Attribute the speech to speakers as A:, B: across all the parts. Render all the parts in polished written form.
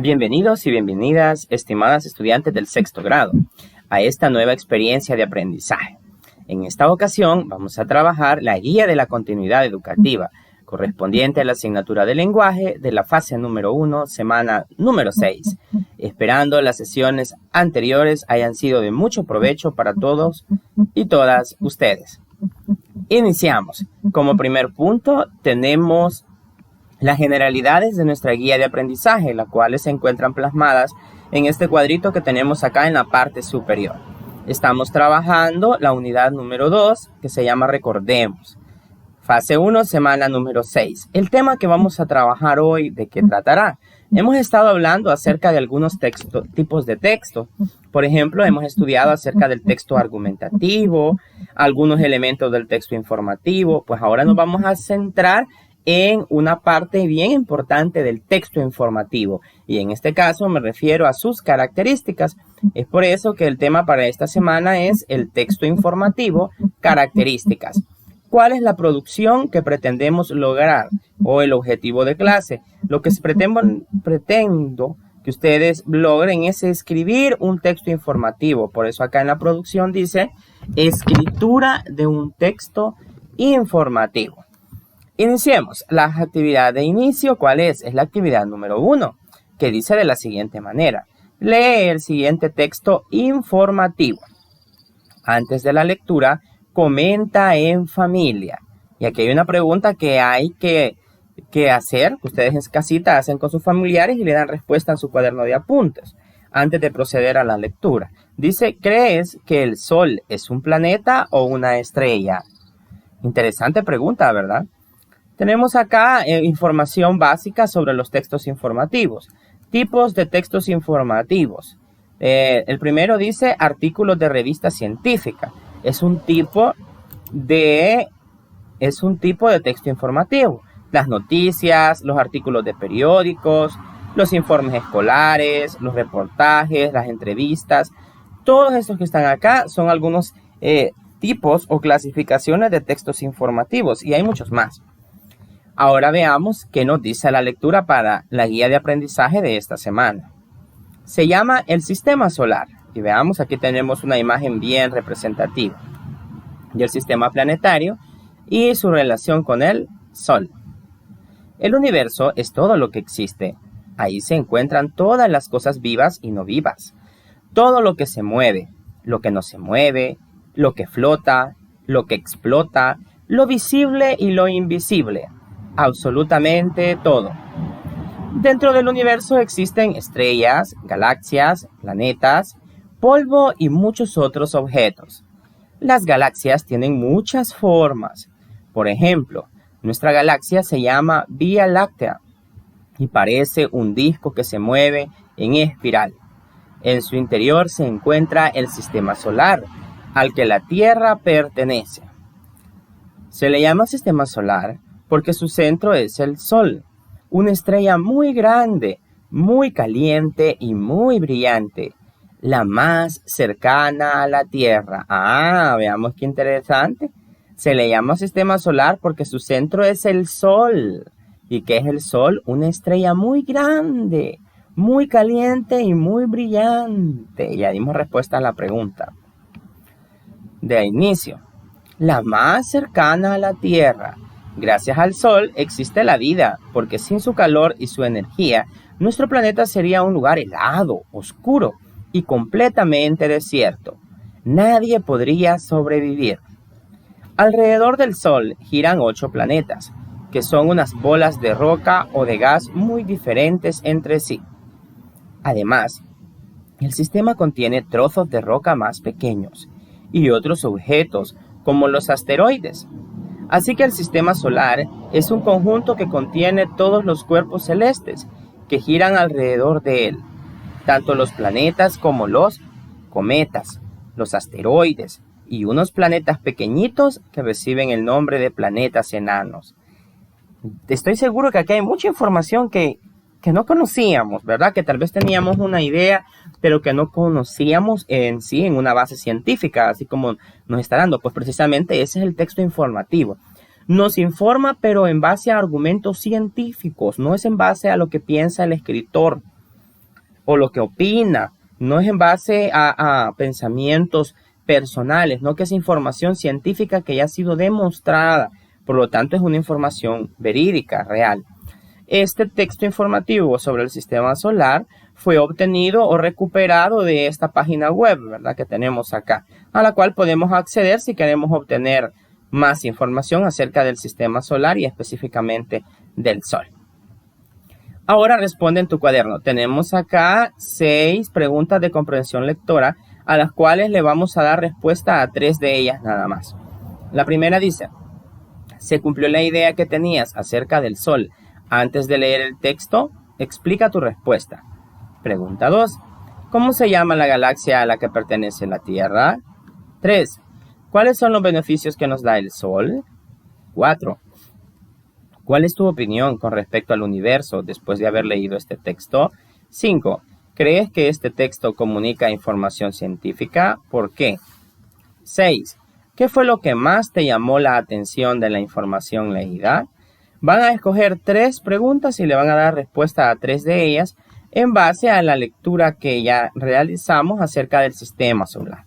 A: Bienvenidos y bienvenidas, estimadas estudiantes del sexto grado, a esta nueva experiencia de aprendizaje. En esta ocasión vamos a trabajar la guía de la continuidad educativa, correspondiente a la asignatura de lenguaje de la fase número 1, semana número 6. Esperando las sesiones anteriores hayan sido de mucho provecho para todos y todas ustedes. Iniciamos. Como primer punto tenemos las generalidades de nuestra guía de aprendizaje, las cuales se encuentran plasmadas en este cuadrito que tenemos acá en la parte superior. Estamos trabajando la unidad número 2, que se llama Recordemos. Fase 1, semana número 6. El tema que vamos a trabajar hoy, ¿de qué tratará? Hemos estado hablando acerca de algunos tipos de texto. Por ejemplo, hemos estudiado acerca del texto argumentativo, algunos elementos del texto informativo. Pues ahora nos vamos a centrar en una parte bien importante del texto informativo, y en este caso me refiero a sus características. Es por eso que el tema para esta semana es el texto informativo, características. ¿Cuál es la producción que pretendemos lograr o el objetivo de clase? Lo que pretendo que ustedes logren es escribir un texto informativo. Por eso acá en la producción dice escritura de un texto informativo. Iniciemos. La actividad de inicio, ¿cuál es? Es la actividad número 1, que dice de la siguiente manera: lee el siguiente texto informativo. Antes de la lectura, comenta en familia. Y aquí hay una pregunta que hay que hacer, que ustedes en casita hacen con sus familiares y le dan respuesta en su cuaderno de apuntes, antes de proceder a la lectura. Dice, ¿crees que el Sol es un planeta o una estrella? Interesante pregunta, ¿verdad? Tenemos acá información básica sobre los textos informativos. Tipos de textos informativos. El primero dice artículos de revista científica. Es un tipo de texto informativo. Las noticias, los artículos de periódicos, los informes escolares, los reportajes, las entrevistas. Todos estos que están acá son algunos tipos o clasificaciones de textos informativos, y hay muchos más. Ahora veamos qué nos dice la lectura para la guía de aprendizaje de esta semana. Se llama el sistema solar. Y veamos, aquí tenemos una imagen bien representativa del sistema planetario y su relación con el Sol. El universo es todo lo que existe. Ahí se encuentran todas las cosas vivas y no vivas. Todo lo que se mueve, lo que no se mueve, lo que flota, lo que explota, lo visible y lo invisible. Absolutamente todo. Dentro del universo existen estrellas, galaxias, planetas, polvo y muchos otros objetos. Las galaxias tienen muchas formas. Por ejemplo, nuestra galaxia se llama Vía Láctea y parece un disco que se mueve en espiral. En su interior se encuentra el sistema solar, al que la Tierra pertenece. Se le llama sistema solar porque su centro es el Sol, una estrella muy grande, muy caliente y muy brillante, la más cercana a la Tierra. Veamos qué interesante. Se le llama sistema solar porque su centro es el Sol. ¿Y qué es el Sol? Una estrella muy grande, muy caliente y muy brillante. Ya dimos respuesta a la pregunta de inicio. La más cercana a la Tierra. Gracias al Sol existe la vida, porque sin su calor y su energía, nuestro planeta sería un lugar helado, oscuro y completamente desierto. Nadie podría sobrevivir. Alrededor del Sol giran 8 planetas, que son unas bolas de roca o de gas muy diferentes entre sí. Además, el sistema contiene trozos de roca más pequeños y otros objetos, como los asteroides. Así que el sistema solar es un conjunto que contiene todos los cuerpos celestes que giran alrededor de él, tanto los planetas como los cometas, los asteroides y unos planetas pequeñitos que reciben el nombre de planetas enanos. Estoy seguro que aquí hay mucha información que no conocíamos, ¿verdad? Que tal vez teníamos una idea, pero que no conocíamos en sí, en una base científica, así como nos está dando. Pues precisamente ese es el texto informativo. Nos informa, pero en base a argumentos científicos, no es en base a lo que piensa el escritor. o lo que opina. No es en base a pensamientos personales, no que es información científica que ya ha sido demostrada. Por lo tanto, es una información verídica, real. Este texto informativo sobre el sistema solar fue obtenido o recuperado de esta página web, ¿verdad?, que tenemos acá, a la cual podemos acceder si queremos obtener más información acerca del sistema solar y específicamente del Sol. Ahora responde en tu cuaderno. Tenemos acá 6 preguntas de comprensión lectora a las cuales le vamos a dar respuesta a 3 de ellas nada más. La primera dice: ¿se cumplió la idea que tenías acerca del Sol antes de leer el texto? Explica tu respuesta. Pregunta 2. ¿Cómo se llama la galaxia a la que pertenece la Tierra? 3. ¿Cuáles son los beneficios que nos da el Sol? 4. ¿Cuál es tu opinión con respecto al universo después de haber leído este texto? 5. ¿Crees que este texto comunica información científica? ¿Por qué? 6. ¿Qué fue lo que más te llamó la atención de la información leída? Van a escoger 3 preguntas y le van a dar respuesta a 3 de ellas en base a la lectura que ya realizamos acerca del sistema solar.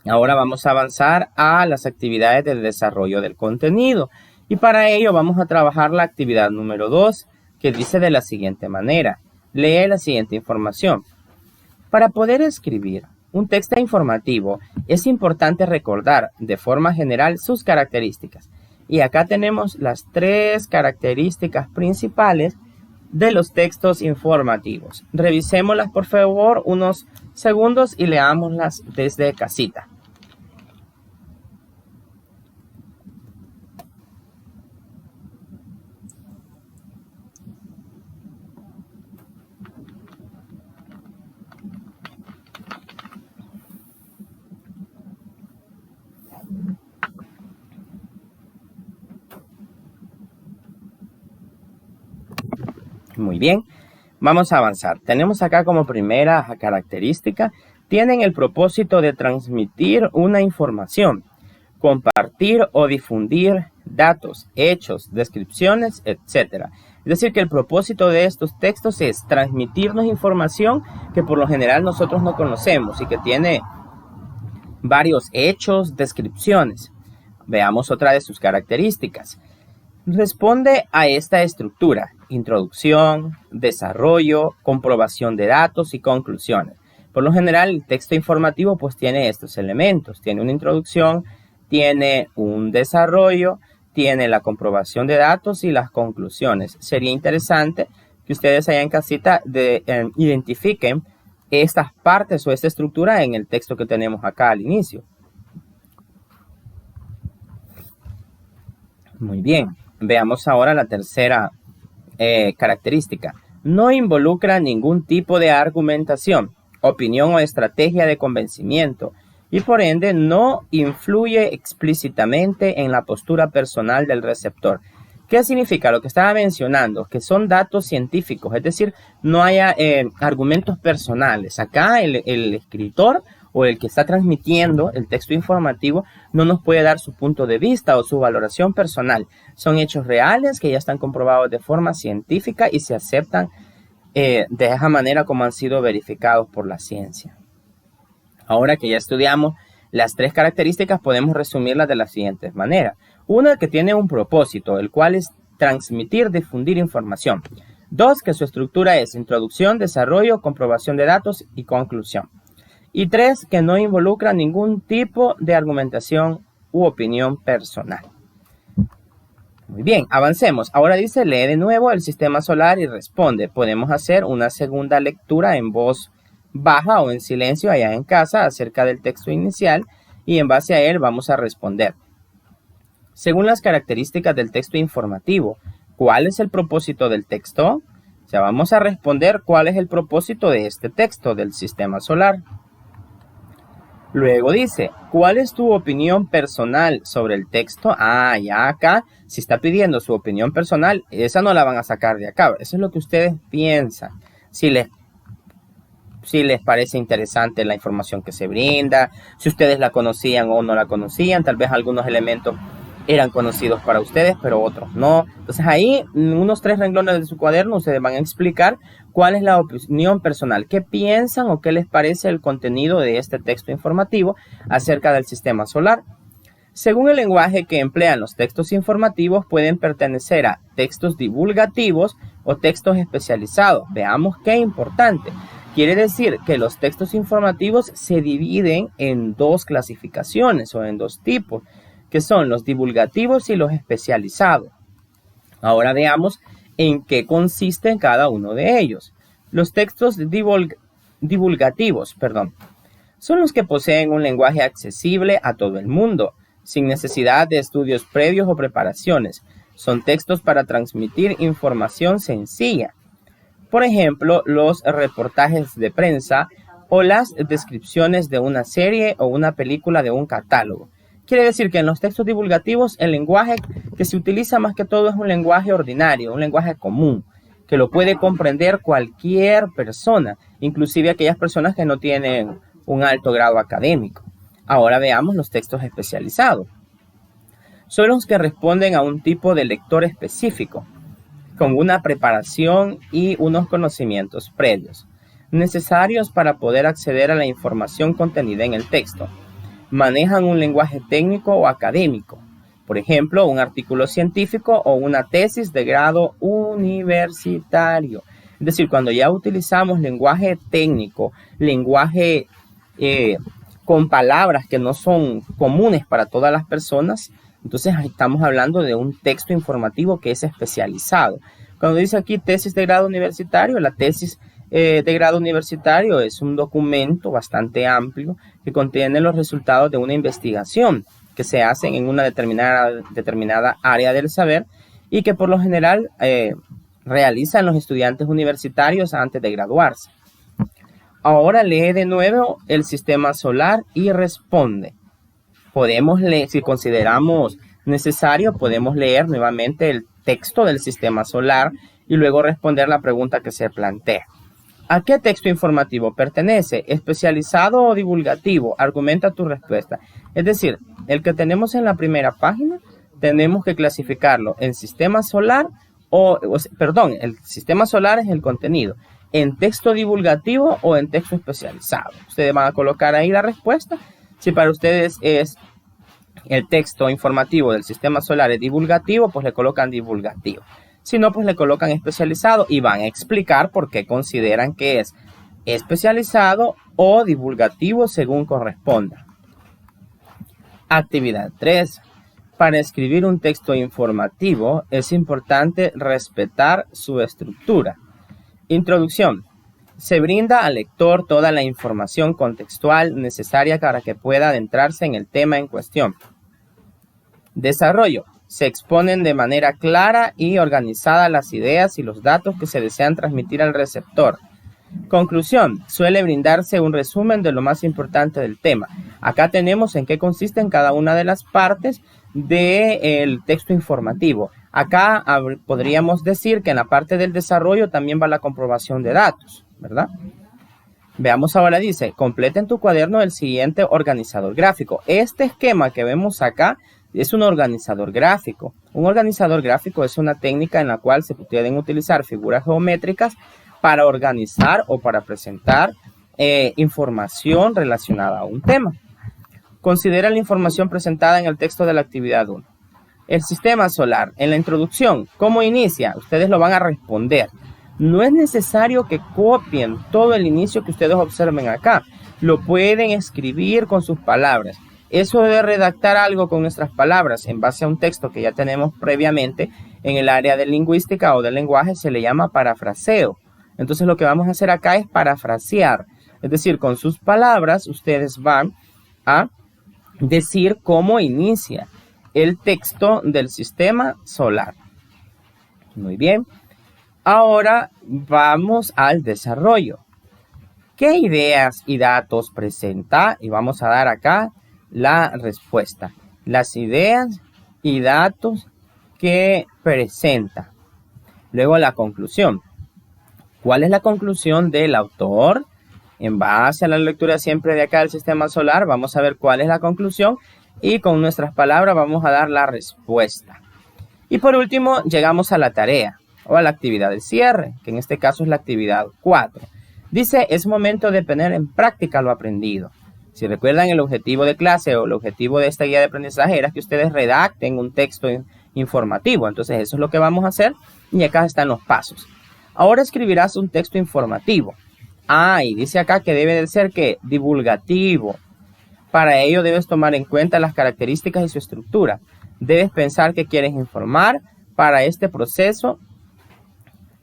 A: Ahora vamos a avanzar a las actividades del desarrollo del contenido. Y para ello vamos a trabajar la actividad número 2, que dice de la siguiente manera: lee la siguiente información. Para poder escribir un texto informativo es importante recordar de forma general sus características. Y acá tenemos las 3 características principales de los textos informativos. Revisémoslas por favor unos segundos y leámoslas desde casita. Muy bien, vamos a avanzar. Tenemos acá como primera característica: tienen el propósito de transmitir una información, compartir o difundir datos, hechos, descripciones, etc. Es decir, que el propósito de estos textos es transmitirnos información que por lo general nosotros no conocemos y que tiene varios hechos, descripciones. Veamos otra de sus características. Responde a esta estructura: introducción, desarrollo, comprobación de datos y conclusiones. Por lo general, el texto informativo pues tiene estos elementos. Tiene una introducción, tiene un desarrollo, tiene la comprobación de datos y las conclusiones. Sería interesante que ustedes allá en casita identifiquen estas partes o esta estructura en el texto que tenemos acá al inicio. Muy bien. Veamos ahora la tercera característica. No involucra ningún tipo de argumentación, opinión o estrategia de convencimiento y por ende no influye explícitamente en la postura personal del receptor. ¿Qué significa? Lo que estaba mencionando, que son datos científicos, es decir, no haya argumentos personales. Acá el escritor o el que está transmitiendo el texto informativo no nos puede dar su punto de vista o su valoración personal. Son hechos reales que ya están comprobados de forma científica y se aceptan de esa manera como han sido verificados por la ciencia. Ahora que ya estudiamos las 3 características, podemos resumirlas de la siguiente manera. Una, que tiene un propósito, el cual es transmitir, difundir información. 2, que su estructura es introducción, desarrollo, comprobación de datos y conclusión. Y 3, que no involucra ningún tipo de argumentación u opinión personal. Muy bien, avancemos. Ahora dice: lee de nuevo el sistema solar y responde. Podemos hacer una segunda lectura en voz baja o en silencio allá en casa acerca del texto inicial y en base a él vamos a responder. Según las características del texto informativo, ¿cuál es el propósito del texto? O sea, vamos a responder cuál es el propósito de este texto del sistema solar. Luego dice: ¿cuál es tu opinión personal sobre el texto? Ya acá, si está pidiendo su opinión personal, esa no la van a sacar de acá. Eso es lo que ustedes piensan. Si les parece interesante la información que se brinda, si ustedes la conocían o no la conocían, tal vez algunos elementos eran conocidos para ustedes, pero otros no. Entonces ahí, en unos 3 renglones de su cuaderno, ustedes van a explicar cuál es la opinión personal, qué piensan o qué les parece el contenido de este texto informativo acerca del sistema solar. Según el lenguaje que emplean los textos informativos, pueden pertenecer a textos divulgativos o textos especializados. Veamos qué importante. Quiere decir que los textos informativos se dividen en 2 clasificaciones o en 2 tipos, que son los divulgativos y los especializados. Ahora veamos en qué consiste cada uno de ellos. Los textos divulgativos, son los que poseen un lenguaje accesible a todo el mundo, sin necesidad de estudios previos o preparaciones. Son textos para transmitir información sencilla. Por ejemplo, los reportajes de prensa o las descripciones de una serie o una película de un catálogo. Quiere decir que en los textos divulgativos el lenguaje que se utiliza más que todo es un lenguaje ordinario, un lenguaje común, que lo puede comprender cualquier persona, inclusive aquellas personas que no tienen un alto grado académico. Ahora veamos los textos especializados. Son los que responden a un tipo de lector específico, con una preparación y unos conocimientos previos, necesarios para poder acceder a la información contenida en el texto. Manejan un lenguaje técnico o académico, por ejemplo, un artículo científico o una tesis de grado universitario. Es decir, cuando ya utilizamos lenguaje técnico, lenguaje con palabras que no son comunes para todas las personas, entonces estamos hablando de un texto informativo que es especializado. Cuando dice aquí tesis de grado universitario, la tesis de grado universitario es un documento bastante amplio que contiene los resultados de una investigación que se hacen en una determinada área del saber y que por lo general realizan los estudiantes universitarios antes de graduarse. Ahora lee de nuevo el sistema solar y responde. Podemos leer, si consideramos necesario, podemos leer nuevamente el texto del sistema solar y luego responder la pregunta que se plantea. ¿A qué texto informativo pertenece? ¿Especializado o divulgativo? Argumenta tu respuesta. Es decir, el que tenemos en la primera página, tenemos que clasificarlo en sistema solar el sistema solar es el contenido. ¿En texto divulgativo o en texto especializado? Ustedes van a colocar ahí la respuesta. Si para ustedes es el texto informativo del sistema solar es divulgativo, pues le colocan divulgativo. Si no, pues le colocan especializado y van a explicar por qué consideran que es especializado o divulgativo según corresponda. Actividad 3. Para escribir un texto informativo es importante respetar su estructura. Introducción. Se brinda al lector toda la información contextual necesaria para que pueda adentrarse en el tema en cuestión. Desarrollo. Se exponen de manera clara y organizada las ideas y los datos que se desean transmitir al receptor. Conclusión. Suele brindarse un resumen de lo más importante del tema. Acá tenemos en qué consisten cada una de las partes del texto informativo. Acá podríamos decir que en la parte del desarrollo también va la comprobación de datos, ¿verdad? Veamos ahora, dice, completa en tu cuaderno el siguiente organizador gráfico. Este esquema que vemos acá es un organizador gráfico. Un organizador gráfico es una técnica en la cual se pueden utilizar figuras geométricas para organizar o para presentar información relacionada a un tema. Considera la información presentada en el texto de la actividad 1. El sistema solar, en la introducción, ¿cómo inicia? Ustedes lo van a responder. No es necesario que copien todo el inicio que ustedes observen acá. Lo pueden escribir con sus palabras. Eso de redactar algo con nuestras palabras en base a un texto que ya tenemos previamente en el área de lingüística o del lenguaje se le llama parafraseo. Entonces lo que vamos a hacer acá es parafrasear. Es decir, con sus palabras ustedes van a decir cómo inicia el texto del sistema solar. Muy bien. Ahora vamos al desarrollo. ¿Qué ideas y datos presenta? Y vamos a dar acá la respuesta. Las ideas y datos que presenta. Luego la conclusión. ¿Cuál es la conclusión del autor? En base a la lectura siempre de acá del sistema solar, vamos a ver cuál es la conclusión y con nuestras palabras vamos a dar la respuesta. Y por último, llegamos a la tarea o a la actividad de cierre, que en este caso es la actividad 4. Dice, es momento de poner en práctica lo aprendido. Si recuerdan, el objetivo de clase o el objetivo de esta guía de aprendizaje era que ustedes redacten un texto informativo. Entonces eso es lo que vamos a hacer y acá están los pasos. Ahora escribirás un texto informativo. Y dice acá que debe de ser ¿qué? Divulgativo. Para ello debes tomar en cuenta las características y su estructura. Debes pensar que quieres informar. Para este proceso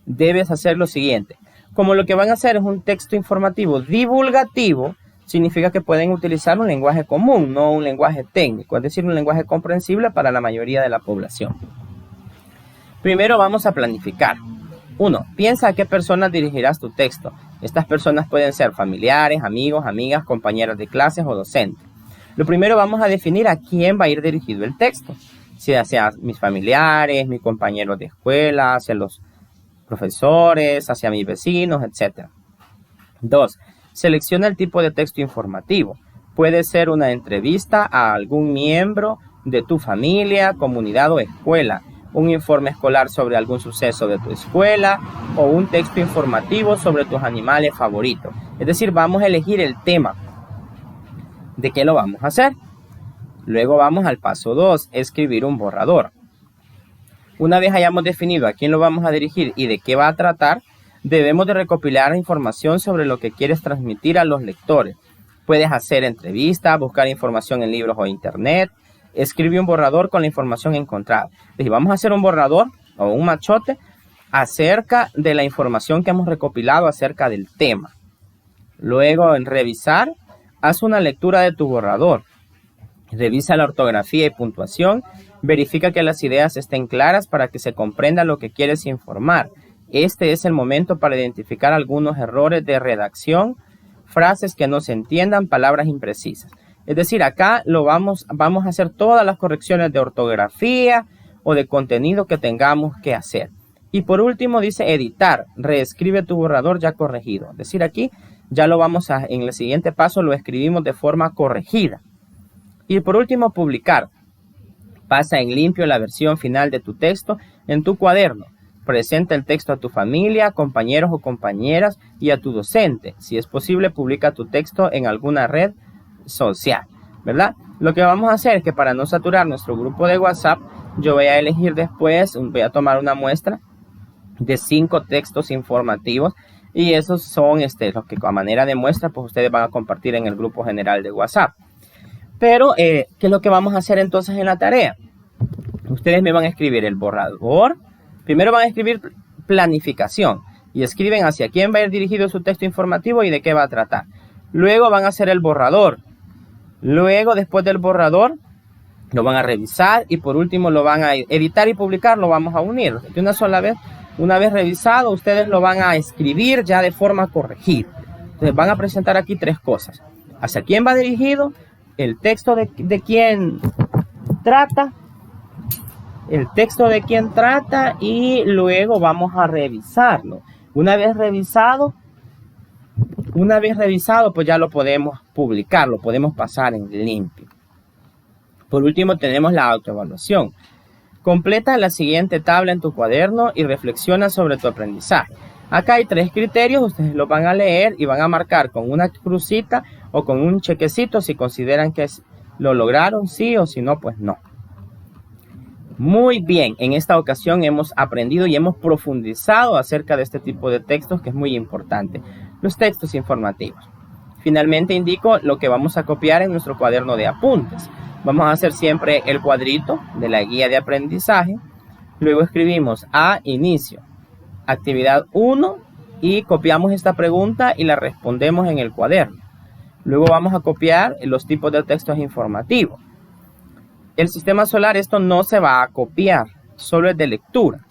A: debes hacer lo siguiente. Como lo que van a hacer es un texto informativo divulgativo, significa que pueden utilizar un lenguaje común, no un lenguaje técnico, es decir, un lenguaje comprensible para la mayoría de la población. Primero vamos a planificar. 1. Piensa a qué personas dirigirás tu texto. Estas personas pueden ser familiares, amigos, amigas, compañeras de clases o docentes. Lo primero vamos a definir a quién va a ir dirigido el texto. Si hacia mis familiares, mis compañeros de escuela, hacia los profesores, hacia mis vecinos, etc. 2. Selecciona el tipo de texto informativo. Puede ser una entrevista a algún miembro de tu familia, comunidad o escuela, un informe escolar sobre algún suceso de tu escuela o un texto informativo sobre tus animales favoritos. Es decir, vamos a elegir el tema de qué lo vamos a hacer. Luego vamos al paso 2, escribir un borrador. Una vez hayamos definido a quién lo vamos a dirigir y de qué va a tratar, debemos de recopilar información sobre lo que quieres transmitir a los lectores. Puedes hacer entrevistas, buscar información en libros o internet. Escribe un borrador con la información encontrada. Entonces, vamos a hacer un borrador o un machote acerca de la información que hemos recopilado acerca del tema. Luego, en revisar, haz una lectura de tu borrador. Revisa la ortografía y puntuación. Verifica que las ideas estén claras para que se comprenda lo que quieres informar. Este es el momento para identificar algunos errores de redacción, frases que no se entiendan, palabras imprecisas. Es decir, acá vamos a hacer todas las correcciones de ortografía o de contenido que tengamos que hacer. Y por último dice editar, reescribe tu borrador ya corregido. Es decir, aquí ya en el siguiente paso lo escribimos de forma corregida. Y por último, publicar. Pasa en limpio la versión final de tu texto en tu cuaderno. Presenta el texto a tu familia, compañeros o compañeras y a tu docente. Si es posible, publica tu texto en alguna red social, ¿verdad? Lo que vamos a hacer es que para no saturar nuestro grupo de WhatsApp, yo voy a elegir después, voy a tomar una muestra de 5 textos informativos y esos son los que a manera de muestra pues ustedes van a compartir en el grupo general de WhatsApp. Pero, ¿qué es lo que vamos a hacer entonces en la tarea? Ustedes me van a escribir el borrador. Primero van a escribir planificación y escriben hacia quién va a ir dirigido su texto informativo y de qué va a tratar. Luego van a hacer el borrador. Luego, después del borrador, lo van a revisar y por último lo van a editar y publicar, lo vamos a unir. De una sola vez, una vez revisado, ustedes lo van a escribir ya de forma corregida. Entonces van a presentar aquí 3 cosas. Hacia quién va dirigido, el texto de quién trata, y luego vamos a revisarlo. Una vez revisado, pues ya lo podemos publicar, lo podemos pasar en limpio. Por último tenemos la autoevaluación. Completa la siguiente tabla en tu cuaderno y reflexiona sobre tu aprendizaje. Acá hay 3 criterios, ustedes los van a leer y van a marcar con una crucita o con un chequecito si consideran que lo lograron, sí, o si no, pues no. Muy bien, en esta ocasión hemos aprendido y hemos profundizado acerca de este tipo de textos que es muy importante, los textos informativos. Finalmente indico lo que vamos a copiar en nuestro cuaderno de apuntes. Vamos a hacer siempre el cuadrito de la guía de aprendizaje, luego escribimos a inicio, actividad 1 y copiamos esta pregunta y la respondemos en el cuaderno. Luego vamos a copiar los tipos de textos informativos. El sistema solar esto no se va a copiar, solo es de lectura.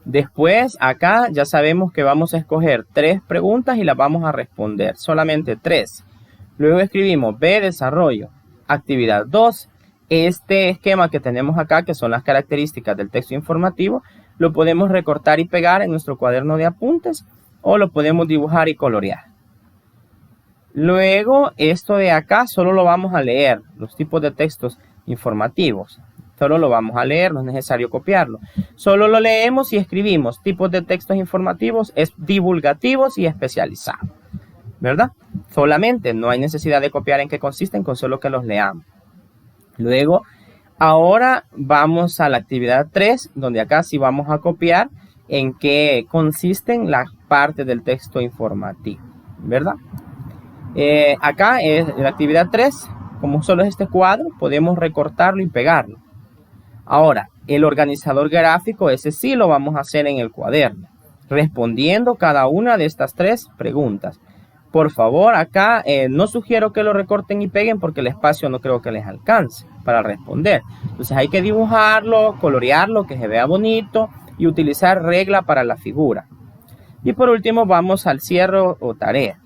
A: Después acá ya sabemos que vamos a escoger 3 preguntas y las vamos a responder, solamente 3. Luego escribimos B, desarrollo, actividad 2. Este esquema que tenemos acá, que son las características del texto informativo, lo podemos recortar y pegar en nuestro cuaderno de apuntes o lo podemos dibujar y colorear. Luego, esto de acá solo lo vamos a leer, los tipos de textos informativos. Solo lo vamos a leer, no es necesario copiarlo. Solo lo leemos y escribimos tipos de textos informativos, divulgativos y especializados, ¿verdad? Solamente, no hay necesidad de copiar en qué consisten, con solo que los leamos. Luego, ahora vamos a la actividad 3, donde acá sí vamos a copiar en qué consisten las partes del texto informativo, ¿verdad? Acá es la actividad 3, como solo es este cuadro, podemos recortarlo y pegarlo. Ahora, el organizador gráfico, ese sí lo vamos a hacer en el cuaderno, respondiendo cada una de estas 3 preguntas. Por favor, acá no sugiero que lo recorten y peguen porque el espacio no creo que les alcance para responder. Entonces hay que dibujarlo, colorearlo, que se vea bonito y utilizar regla para la figura. Y por último vamos al cierre o tarea.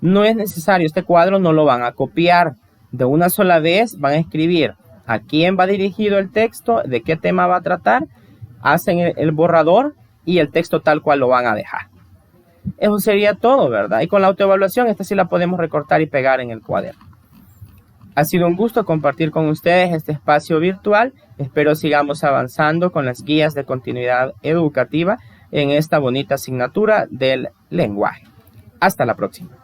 A: No es necesario, este cuadro no lo van a copiar. De una sola vez van a escribir a quién va dirigido el texto, de qué tema va a tratar, hacen el borrador y el texto tal cual lo van a dejar. Eso sería todo, ¿verdad? Y con la autoevaluación, esta sí la podemos recortar y pegar en el cuaderno. Ha sido un gusto compartir con ustedes este espacio virtual. Espero sigamos avanzando con las guías de continuidad educativa en esta bonita asignatura del lenguaje. Hasta la próxima.